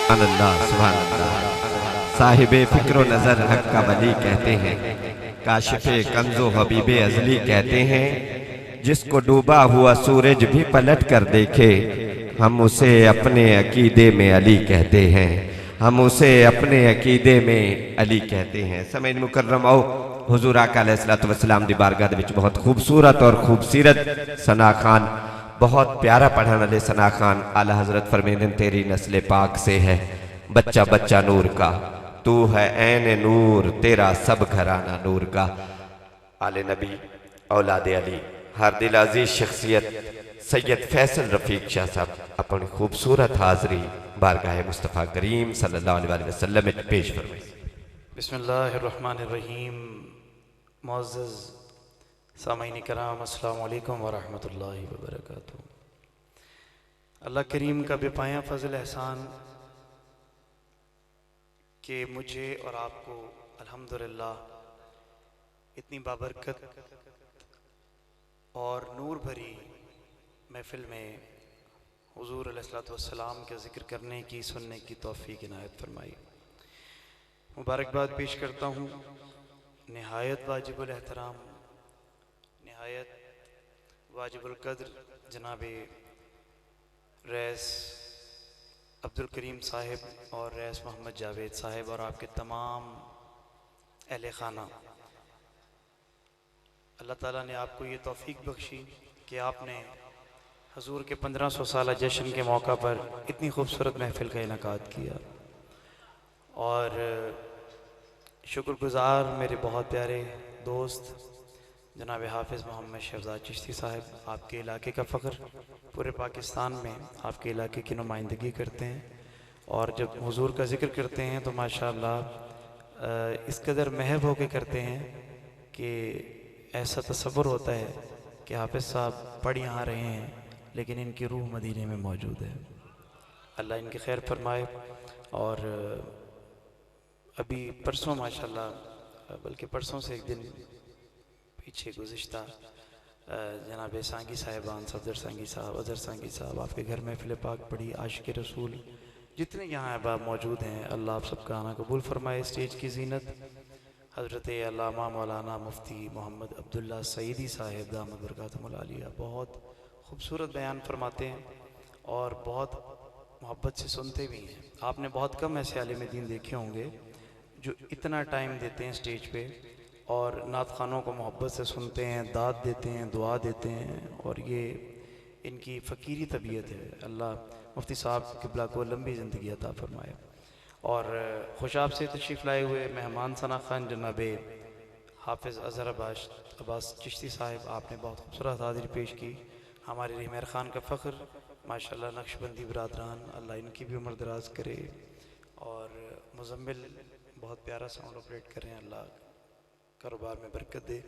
अल्लाह सुभान अल्लाह। साहिबे फिक्र नजर हक का वली कहते हैं, काशिफे कंजो हबीबे अजली कहते हैं। जिसको डूबा हुआ सूरज भी पलट कर देखे, हम उसे अपने अकीदे में अली कहते हैं। हम उसे अपने अकीदे में अली कहते हैं। समय मुकर्रम आओ हुजूर आका अलैहिस्सलातु वस्सलाम दी बारगाह दे विच बहुत खूबसूरत और खूबसीरत सना खान, बहुत प्यारा पढ़न वाले सना खान आला हजरत फरमाते हैं, तेरी नस्ल पाक से है बच्चा बच्चा नूर का, तू है ऐन नूर तेरा सब घराना नूर का। आले नबी औलाद अली हर दिल अजीज शख्सियत सैयद फैसल रफीक शाह साहब अपनी खूबसूरत हाज़री बारगाह मुस्तफ़ा करीम सल्लल्लाहु अलैहि वसल्लम में पेश फरमाएं। बिस्मिल्लाहिर्रहमानिर्रहीम। मुअज़्ज़ज़ सामीन किराम अस्सलामु अलैकुम व रहमतुल्लाहि व बरकातुहू। अल्लाह करीम का बेपाया फ़ज़ल एहसान कि मुझे और आपको अल्हम्दुलिल्लाह इतनी बाबरकत और नूर भरी महफ़िल में हुज़ूर अलैहिस्सलातु वस्सलाम के ज़िक्र करने की, सुनने की तौफ़ीक़ इनायत फ़रमाई। मुबारकबाद पेश करता हूँ निहायत वाजिबुल एहतराम, निहायत वाजिबुल क़द्र जनाब रईस अब्दुल करीम साहिब और रईस मोहम्मद जावेद साहिब और आपके तमाम अहले खाना। अल्लाह ताला ने आपको ये तौफ़ीक़ बख्शी कि आपने हजूर के 1500 साला जश्न के मौका पर इतनी खूबसूरत महफ़िल का इनेकाद किया। और शुक्रगुज़ार मेरे बहुत प्यारे दोस्त जनाब हाफ़िज़ मोहम्मद शहज़ाद चिश्ती साहब, आपके इलाके का फ़ख्र, पूरे पाकिस्तान में आपके इलाके की नुमाइंदगी करते हैं। और जब हुजूर का ज़िक्र करते हैं तो माशाअल्लाह इस कदर महब होके करते हैं कि ऐसा तसव्वुर होता है कि हाफ़िज़ साहब पढ़ यहाँ रहे हैं लेकिन इनकी रूह मदीने में मौजूद है। अल्लाह इनकी खैर फरमाए। और अभी परसों माशाअल्लाह, बल्कि परसों से एक दिन पीछे गुज़िश्ता जनाब सांगी साहिबान, सफदर सांगी साहब, अज़हर सांगी साहब, आपके घर में महफ़िल पाक पढ़ी। आशिक़ रसूल जितने यहाँ अहबाब मौजूद हैं, अल्लाह आप सबका आना कबूल फरमाए। स्टेज की ज़ीनत हज़रत अल्लामा मौलाना मुफ्ती मोहम्मद अब्दुल्ला सईदी साहिब दामद बरकातुहुल आलिया बहुत खूबसूरत बयान फरमाते हैं और बहुत मोहब्बत से सुनते भी हैं। आपने बहुत कम ऐसे आलिम दीन देखे होंगे जो इतना टाइम देते हैं स्टेज पे और नात खानों को मोहब्बत से सुनते हैं, दाद देते हैं, दुआ देते हैं। और ये इनकी फ़कीरी तबीयत है। अल्लाह मुफ्ती साहब क़िबला को लंबी ज़िंदगी अता फरमाए। और खुशाब से तशरीफ़ लाए हुए मेहमान सना खान जनाब हाफ़िज़ अज़हर अब्बास चिश्ती साहिब, आपने बहुत खूबसूरत हाज़िरी पेश की। हमारे रहमर ख़ान का फ़ख्र माशाअल्लाह नक्शबंदी बरादरान, अल्लाह इनकी भी उम्र दराज करे। और मुज़म्मिल बहुत प्यारा साउंड ऑपरेट कर रहे हैं, अल्लाह कारोबार में बरकत दे।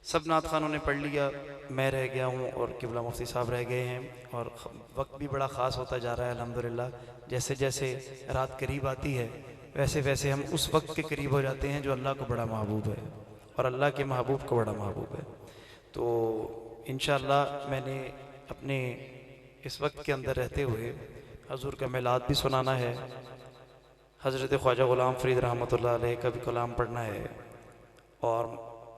सब नात खानों ने पढ़ लिया, मैं रह गया हूँ और क़िबला मुफ्ती साहब रह गए हैं। और वक्त भी बड़ा ख़ास होता जा रहा है अल्हम्दुलिल्लाह। जैसे जैसे रात करीब आती है वैसे वैसे हम उस वक्त के करीब हो जाते हैं जो अल्लाह को बड़ा महबूब है और अल्लाह के महबूब को बड़ा महबूब है। तो इंशाअल्लाह मैंने अपने इस वक्त के अंदर रहते हुए हजूर का मिलाद भी सुनाना है, हज़रत ख्वाजा ग़ुलाम फ़रीद रहमतुल्लाह अलैह का भी कलाम पढ़ना है और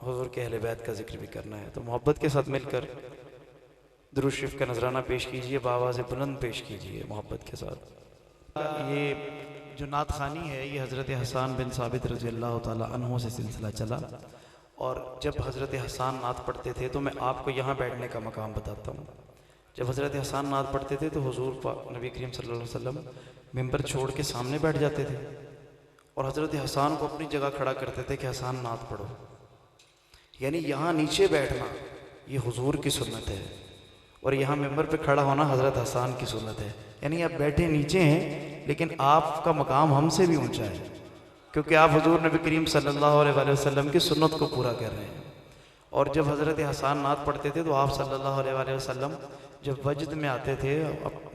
हुज़ूर के अहले बैत का ज़िक्र भी करना है। तो मोहब्बत के साथ मिलकर दुरूद शरीफ का नजराना पेश कीजिए, बावाज़ बुलंद पेश कीजिए मोहब्बत के साथ। ये जो नात खानी है ये हज़रत हसन बिन साबित रज़ी अल्लाह ताला अन्हु से सिलसिला चला। और जब हज़रत हसन नात पढ़ते थे तो मैं आपको यहाँ बैठने का मकाम बताता हूँ। जब हज़रत हसन नात पढ़ते थे तो हुज़ूर नबी करीम सल्लल्लाहु अलैहि वसल्लम मिंबर छोड़ के सामने बैठ जाते थे और हज़रत हसन को अपनी जगह खड़ा करते थे कि हसन नात पढ़ो। यानी यहाँ नीचे बैठना ये हुज़ूर की सुन्नत है और यहाँ मिंबर पे खड़ा होना हज़रत हसन की सुन्नत है। यानी आप बैठे नीचे हैं लेकिन आपका मकाम हमसे भी ऊंचा है क्योंकि आप हुज़ूर नबी करीम सल्लल्लाहु अलैहि वसल्लम की सुन्नत को पूरा कर रहे हैं। और जब हज़रत हसन नात पढ़ते थे तो आप सल्लल्लाहु अलैहि वसल्लम जब वजद में आते थे,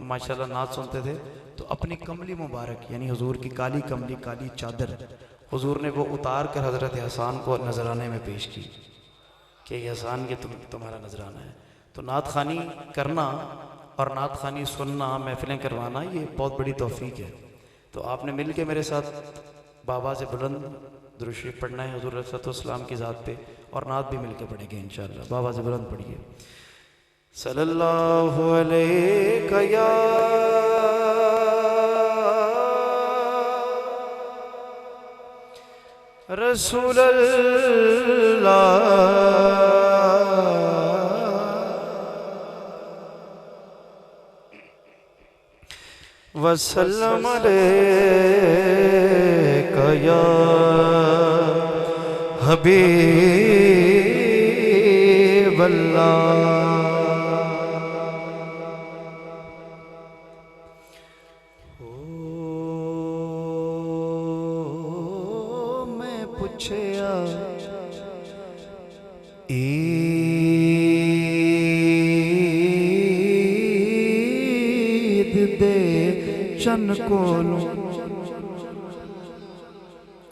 माशाल्लाह नात सुनते थे तो अपनी कमली मुबारक यानी हुज़ूर की काली कमली, काली चादर हुज़ूर ने वो उतार कर हज़रत हसन को नजराने में पेश की कि ये हसन ये तुम्हारा नजराना है। तो नात खानी करना और नात खानी सुनना, महफिलें करवाना ये बहुत बड़ी तौफीक है। تو آپ نے مل کے میرے ساتھ بآواز بلند درود شریف پڑھنا ہے حضور علیہ السلام کی ذات پہ، اور نعت بھی مل کے پڑھیں گے انشاءاللہ۔ بآواز بلند پڑھیے۔ صلی اللہ علیہ یا رسول اللہ وسلم علیک یا حبیب اللہ۔ میں پوچھیا عید دے چن کولوں،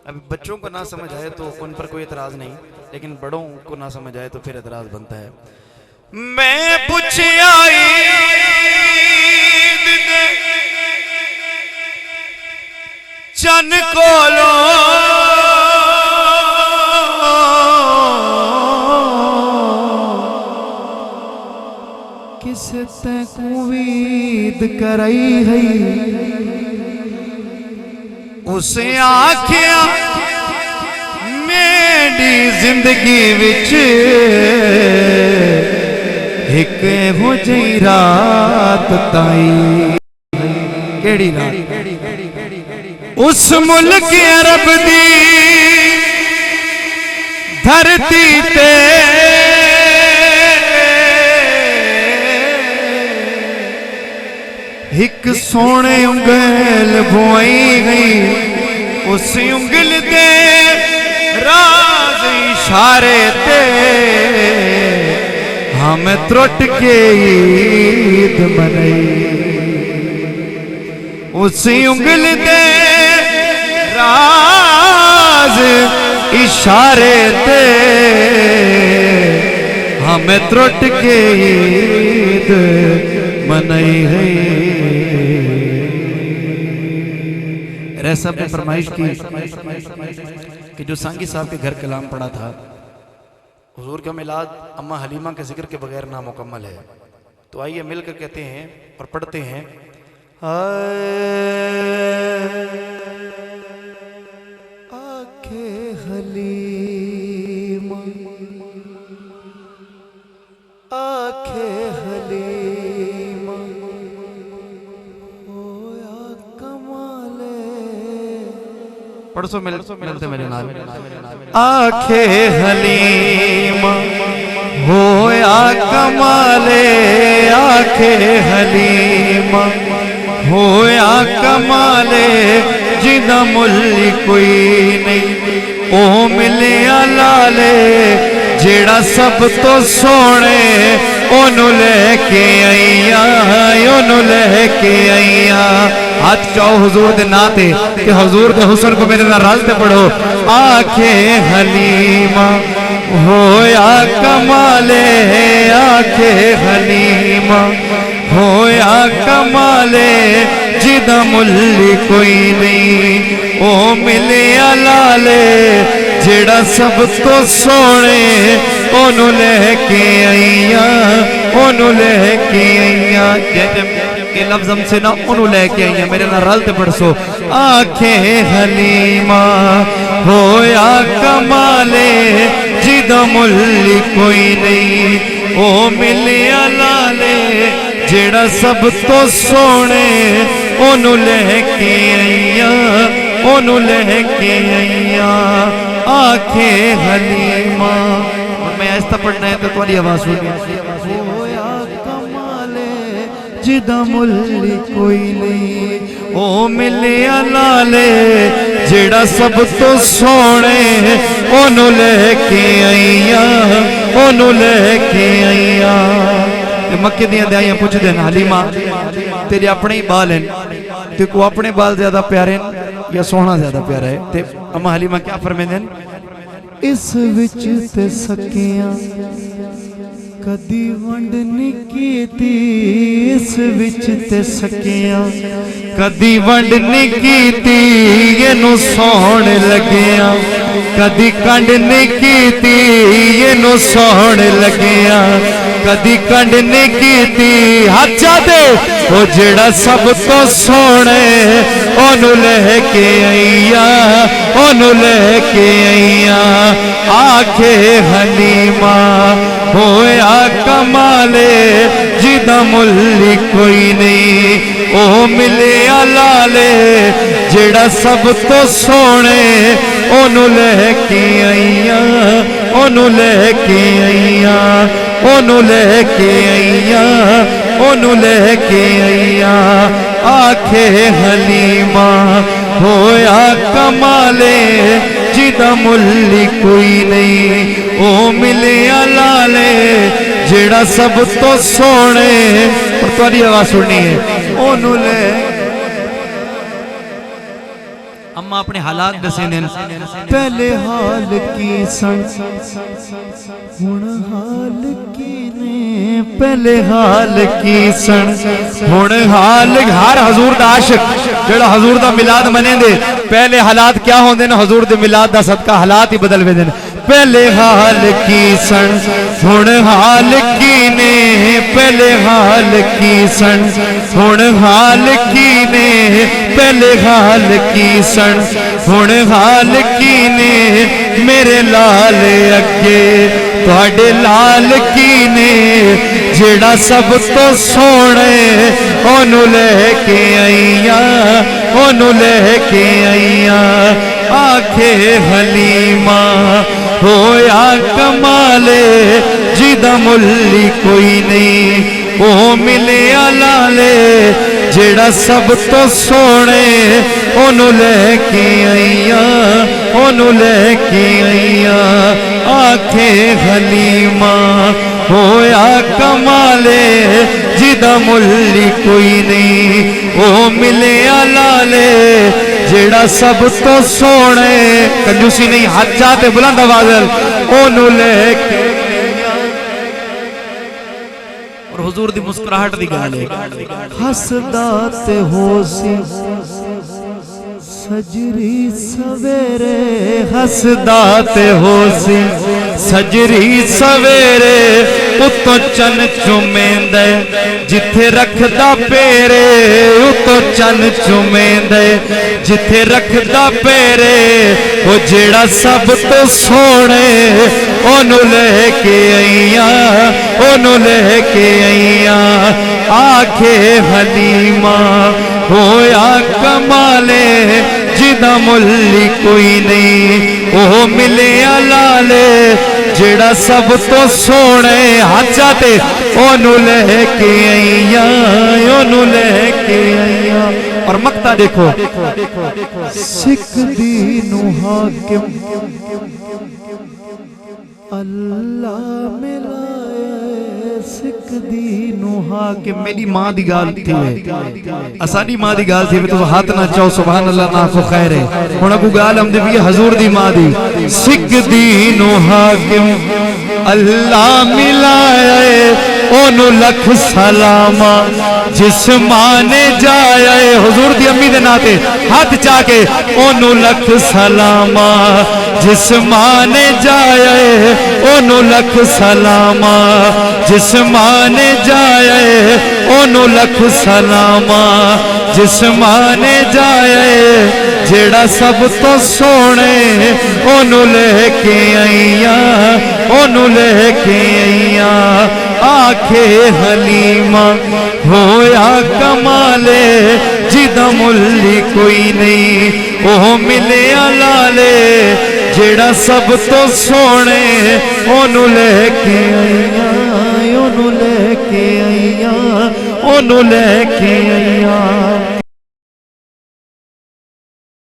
اب بچوں کو نہ سمجھ آئے تو ان پر کوئی اعتراض نہیں، لیکن بڑوں کو نہ سمجھ آئے تو پھر اعتراض بنتا ہے۔ میں پوچھیا عید دے چن کولوں، کس تے کوید کرائی ہے، اسے آکھیا میری زندگی وچ ایک ہو جئی رات تائی، کیڑی رات؟ اس ملک عرب دی دھرتی تے ایک سونے انگل بوائی گئی، اس انگل دے راز اشارے تے ہمیں ترٹ کے عید منائی، اس انگل دے راز اشارے تے ہمیں ترٹ کے عید منائی ہے۔ رہ صاحب نے فرمائش کی کہ جو سانگی صاحب کے گھر کلام پڑھا تھا، حضور کا میلاد اماں حلیمہ کے ذکر کے بغیر نامکمل ہے، تو آئیے مل کر کہتے ہیں اور پڑھتے ہیں۔ آنکھیں حلیمہ، آنکھیں حلیمہ، ہویا کمال، پڑھ سو ملتے میرے نام۔ آنکھیں حلیمہ ہویا کمال، آنکھیں حلیمہ ہویا کمال، جنہ ملی کوئی نہیں، او ملیا لالے جیڑا سب تو سونے، اونو لے کے آئیاں، اونو لے کے آئیاں۔ ہاتھ چاہو حضور دے ناتے کہ حضور دے حسن کو میرے نراز دے پڑھو۔ آنکھیں حلیمہ ہویا کمالے، آنکھیں حلیمہ ہویا کمالے، جدہ ملی کوئی نہیں، او ملیا لالے جیڑا سب تو سونے، اونو لے کے آئیاں، اونو لے کے آئیاں۔ یہ لفظ ہم سے نہ انہوں لے کے آئیے، میرے نہ رلتے پڑھ سو۔ آنکھیں حلیمہ ہویا کمالے، جدہ ملی کوئی نہیں، او ملیا لالے جیڑا سب تو سونے، انہوں لے کے آئیاں، انہوں لے کے آئیاں۔ آنکھیں حلیمہ، اور میں ایسا پڑھنا ہے تو تمہاری آواز سنی۔ ہویا کمالے جدہ ملی کوئی نہیں، او ملیا لالے جیڑا سب تو سونے، انہوں لے کے آئیاں، انہوں لے کے آئیاں۔ مکہ دیاں دائیاں پوچھ دیں حلیمہ تیرے اپنے ہی بال ہیں، تو کو اپنے بال زیادہ پیارے ہیں یا سونا زیادہ پیارا ہے؟ تے اما حلیمہ کیا فرمائیں دیں؟ اس وچ تے سکیاں कदी वंड नहीं कीती इस विच ते सकिया कदी वंड नहीं कीती इनू सौण लगिया कदी कंड नहीं कीती इनू सौण लगिया कदी कंड नहीं कीती हाचा दे ओ जेड़ा सब तो सोने ओनू लेके आईया ओनू लेके आईया आखे हलीमा होया कमाले जिदा मुल्ली कोई नहीं ओ मिले लाले जेड़ा सब तो सोने ओनू लेके आईया ओनू लेके आईया ओनू लेके आईया ओनू लेके आईया आखे हलीमा होया कमाले जिदा मुल्ली कोई नहीं ओ मिले लाले जेड़ा सब तो सोने और तुम्हारी आवाज सुननी है ओनू ले अम्मा अपने हालात दसे दिन पहले हाल की सन हुण हाल की ने पहले हाल की सन हुण हाल हर हजूर दा आशिक जेड़ा हजूर दा मिलाद मने दे पहले हालात क्या होंदे ने हजूर दे मिलाद दा सदका हालात ही बदल वेंदे ने पहले हाल की सन हुण हाल की ने पहले हाल की सन हुण हाल की ने पहले हाल की सन हुण हाल की ने मेरे लाल अगे तुहाडे लाल की ने जेड़ा सब तो सोने ओनू लेके आईया ओनू लेके आईया आखे हलीमा होया कमाले जिदा मुल्ली कोई नहीं ओ मिले लाले जेड़ा सब तो सोने ओनू लेके आईया ओनू लेके आईया आखे हलीमा होया कमाले जिदा मुल्ली कोई नहीं ओ मिले लाले जेड़ा सब तो सोने कंजूसी नहीं हाथ जाते बुलंद आवाज़ ओनू लेके और हुजूर दी मुस्कुराहट दी गाल है हसदा ते होसी सजरी सवेरे हसदा ते होसी सजरी सवेरे उतो चन चुमेंदे जिथे रखदा पेरे उतो चन चुमेंदे जिथे रखदा पेरे ओ जेड़ा सब तो सोने ओनू लेके आईया ओनू लेके आईया आखे हलीमा होया कमाले जिदा मुल्ली कोई नहीं ओ मिले लाले जेड़ा सब तो सोने हाथ जाते ओनू लेके आईया ओनू लेके आईया और मक्ता देखो सिख दीनू हाकिम अल्लाह मिलाए सिख दीनू हाकिम मेरी मां दी गाल थी असाडी मां दी गाल थी तो हाथ ना चाहो सुभान अल्लाह ना को खैर है हुण को गाल हम दी हजूर दी मां दी सिख दीनू हाकिम अल्लाह मिलाए ओनू लख सलामा जिस मां ने जाए हुजूर दी अम्मी दे नाते हाथ चाके ओनू लख सलामा जिस मां ने जाए ओनू लख सलामा जिस मां ने जाए ओनू लख सलामा जिस मां ने जाए जेड़ा सब तो सोने ओनू लेके आईया ओनू लेके आईया आखे हलीमा होया कमाले जिदा मुल्ली कोई नहीं ओ मिले लाले जेड़ा सब तो सोने ओनू लेके आईया ओनू लेके आईया ओनू लेके आईया